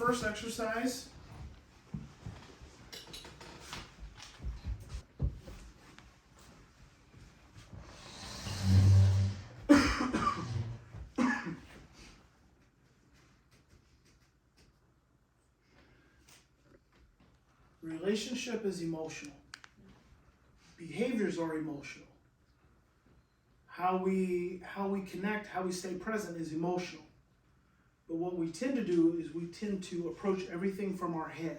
first exercise. Relationship is emotional. Behaviors are emotional. How we connect, how we stay present is emotional. But what we tend to do is we tend to approach everything from our head.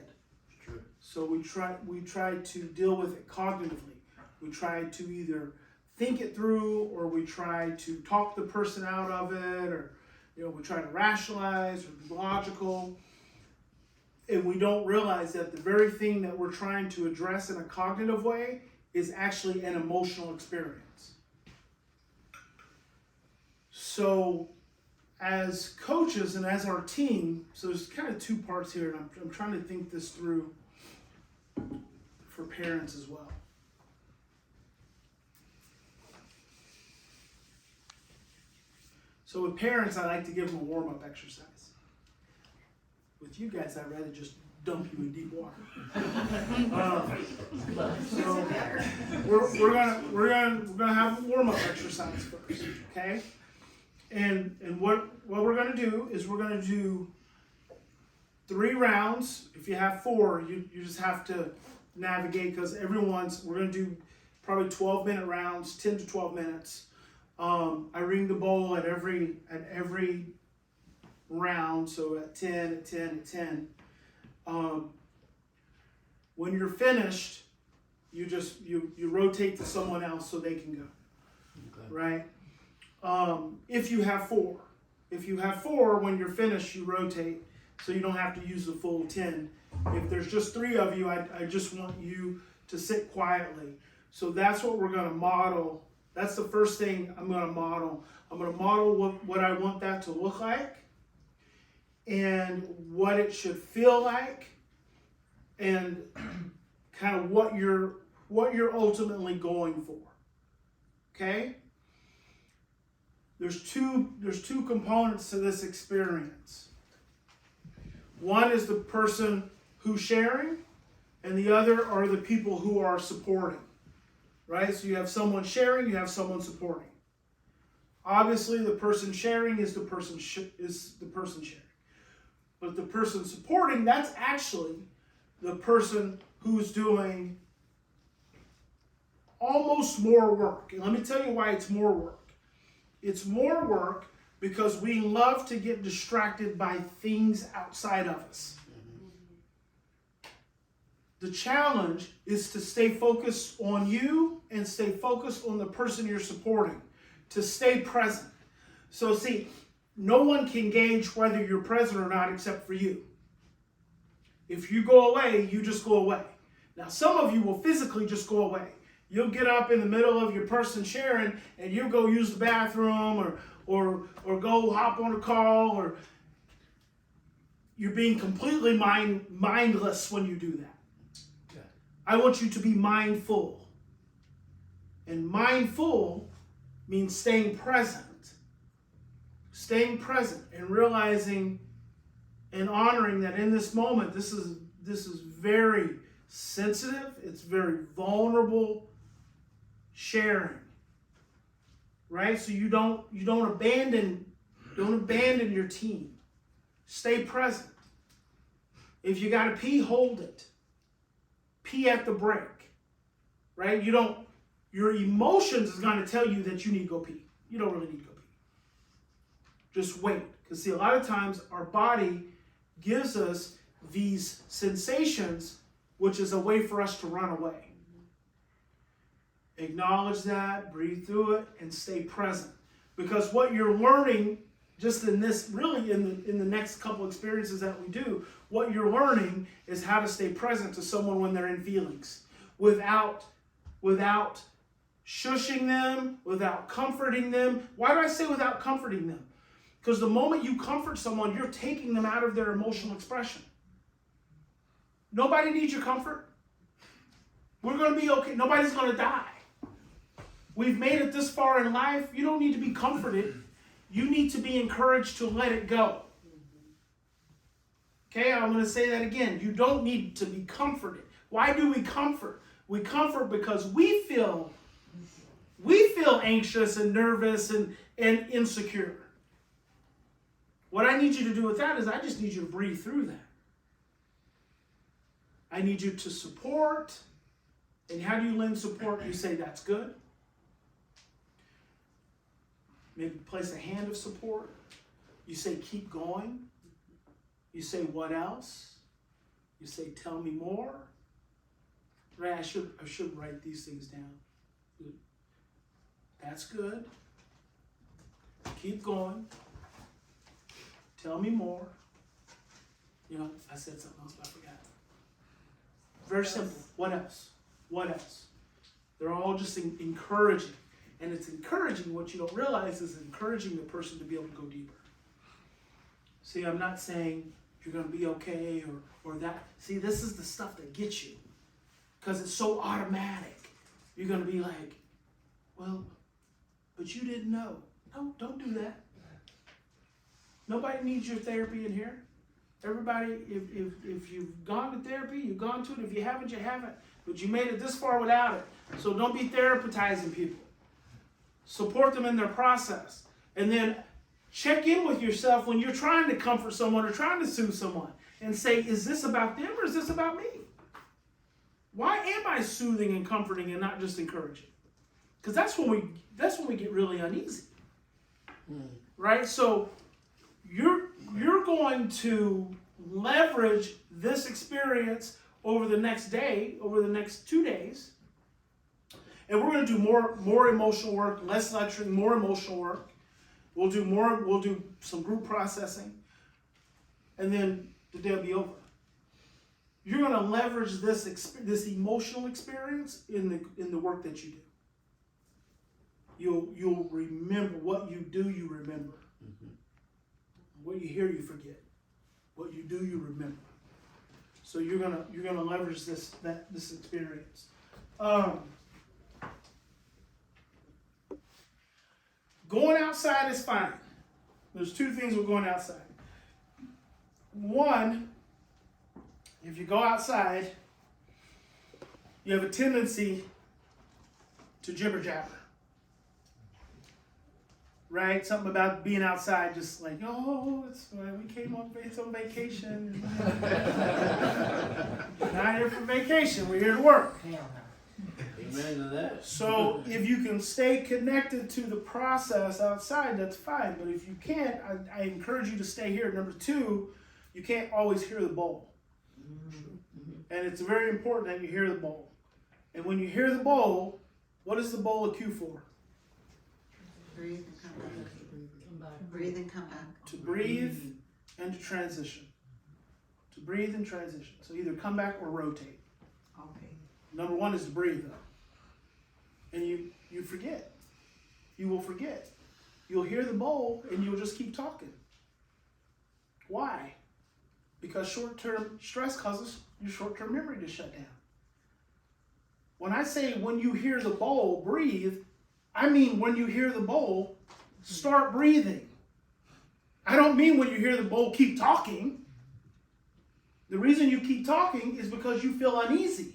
True. So we try to deal with it cognitively. We try to either think it through, or we try to talk the person out of it, or we try to rationalize or be logical. And we don't realize that the very thing that we're trying to address in a cognitive way is actually an emotional experience. So as coaches and as our team, so there's kind of two parts here, and I'm trying to think this through for parents as well. So with parents, I like to give them a warm-up exercise. With you guys, I'd rather just dump you in deep water. So we're gonna have a warm-up exercise first, okay? And what we're gonna do is we're gonna do 3 rounds. If you have 4, you just have to navigate, because we're gonna do probably 12-minute rounds, 10 to 12 minutes. I ring the bowl at every round, so at 10, at 10, at 10. When you're finished, you rotate to someone else so they can go. Okay. Right? If you have 4. If you have 4, when you're finished, you rotate, so you don't have to use the full 10. If there's just 3 of you, I just want you to sit quietly. So that's what we're going to model. That's the first thing I'm going to model. I'm going to model what I want that to look like, and what it should feel like, and kind of what you're ultimately going for. Okay? There's two components to this experience. One is the person who's sharing, and the other are the people who are supporting. Right? So you have someone sharing, you have someone supporting. Obviously, the person sharing is the person sharing. But the person supporting, that's actually the person who's doing almost more work. And let me tell you why it's more work. It's more work because we love to get distracted by things outside of us. The challenge is to stay focused on you and stay focused on the person you're supporting, to stay present. So see, no one can gauge whether you're present or not except for you. If you go away, you just go away. Now, some of you will physically just go away. You'll get up in the middle of your person sharing, and you'll go use the bathroom or go hop on a call, or you're being completely mindless when you do that. Okay. I want you to be mindful. And mindful means staying present. Staying present and realizing and honoring that in this moment, this is very sensitive, it's very vulnerable sharing. Right? So you don't abandon your team. Stay present. If you gotta pee, hold it. Pee at the break. Right? Your emotions is gonna tell you that you need to go pee. You don't really need to go pee. Just wait. Because see, a lot of times our body gives us these sensations, which is a way for us to run away. Acknowledge that, breathe through it, and stay present. Because what you're learning, just in this, really in the next couple experiences that we do, what you're learning is how to stay present to someone when they're in feelings, without shushing them, without comforting them. Why do I say without comforting them? Because the moment you comfort someone, you're taking them out of their emotional expression. Nobody needs your comfort. We're going to be okay. Nobody's going to die. We've made it this far in life. You don't need to be comforted. You need to be encouraged to let it go. Okay, I'm going to say that again. You don't need to be comforted. Why do we comfort? We comfort because we feel anxious and nervous and insecure. What I need you to do with that is I just need you to breathe through that. I need you to support. And how do you lend support? You say, that's good. Maybe place a hand of support. You say, keep going. You say, what else? You say, tell me more. Right? I should write these things down. That's good. Keep going. Tell me more. You know, I said something else, but I forgot. Very simple. What else? What else? They're all just encouraging. And it's encouraging. What you don't realize is encouraging the person to be able to go deeper. See, I'm not saying you're going to be okay or that. See, this is the stuff that gets you. Because it's so automatic. You're going to be like, well, but you didn't know. No, don't do that. Nobody needs your therapy in here. Everybody, if you've gone to therapy, you've gone to it. If you haven't, you haven't. But you made it this far without it. So don't be therapizing people. Support them in their process. And then check in with yourself when you're trying to comfort someone or trying to soothe someone. And say, is this about them or is this about me? Why am I soothing and comforting and not just encouraging? Because that's when we get really uneasy. Right? So you're going to leverage this experience over the next day, over the next 2 days. And we're going to do more emotional work, less lecturing, more emotional work. We'll do some group processing. And then the day will be over. You're going to leverage this emotional experience in the work that you do. You'll remember what you do. You remember. Mm-hmm. What you hear, you forget. What you do, you remember. So you're gonna leverage this experience. Going outside is fine. There's two things with going outside. One, if you go outside, you have a tendency to jibber jabber. Right? Something about being outside, just like, oh, we came on vacation. We're not here for vacation, we're here to work. Amen to that. So if you can stay connected to the process outside, that's fine. But if you can't, I encourage you to stay here. Number two, you can't always hear the bowl. And it's very important that you hear the bowl. And when you hear the bowl, what is the bowl a cue for? Breathe and come back. Breathe and come back. To breathe and to transition. To breathe and transition. So either come back or rotate. Okay. Number one is to breathe, though. And you forget. You will forget. You'll hear the bowl and you'll just keep talking. Why? Because short-term stress causes your short-term memory to shut down. When I say when you hear the bowl, breathe, I mean when you hear the bowl, start breathing. I don't mean when you hear the bowl, keep talking. The reason you keep talking is because you feel uneasy.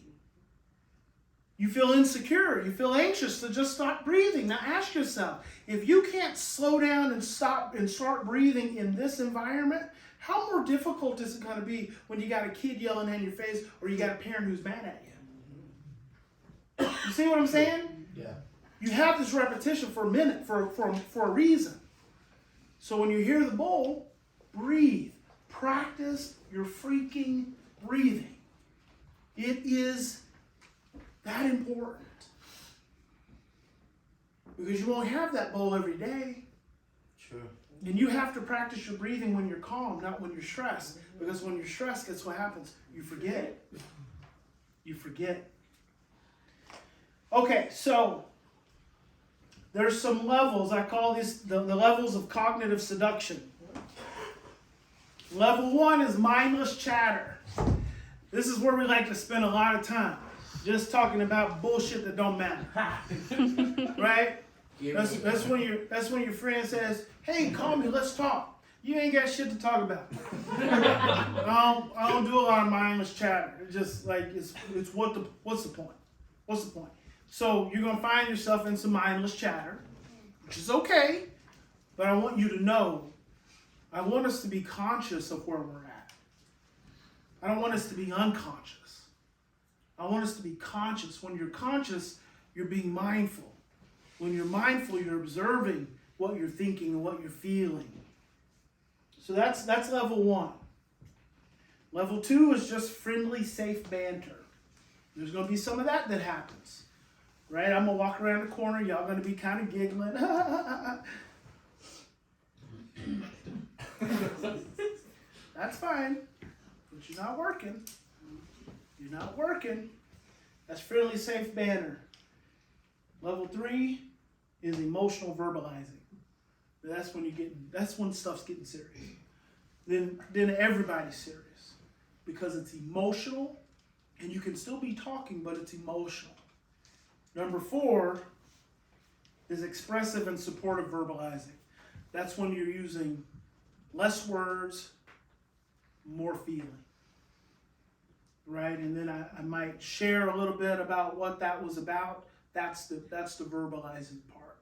You feel insecure. You feel anxious, so just stop breathing. Now ask yourself, if you can't slow down and stop and start breathing in this environment, how more difficult is it going to be when you got a kid yelling in your face or you got a parent who's mad at you? You see what I'm saying? Yeah. You have this repetition for a minute, for a reason. So when you hear the bowl, breathe. Practice your freaking breathing. It is that important. Because you won't have that bowl every day. Sure. And you have to practice your breathing when you're calm, not when you're stressed. Because when you're stressed, guess what happens? You forget. You forget. Okay, so there's some levels. I call these the levels of cognitive seduction. Level 1 is mindless chatter. This is where we like to spend a lot of time just talking about bullshit that don't matter. Right? That's when your friend says, "Hey, call me, let's talk." you ain't got shit to talk about. I don't do a lot of mindless chatter. It's just like it's what's the point? What's the point? So you're gonna find yourself in some mindless chatter, which is okay, but I want you to know, I want us to be conscious of where we're at. I don't want us to be unconscious. I want us to be conscious. When you're conscious, you're being mindful. When you're mindful, you're observing what you're thinking and what you're feeling. So that's level 1. Level 2 is just friendly, safe banter. There's going to be some of that happens. Right? I'm going to walk around the corner. Y'all going to be kind of giggling. That's fine. But you're not working. You're not working. That's friendly, safe banter. Level 3 is emotional verbalizing. That's when stuff's getting serious. Then everybody's serious because it's emotional, and you can still be talking, but it's emotional. Number 4 is expressive and supportive verbalizing. That's when you're using less words, more feeling. Right? And then I might share a little bit about what that was about. That's the verbalizing part.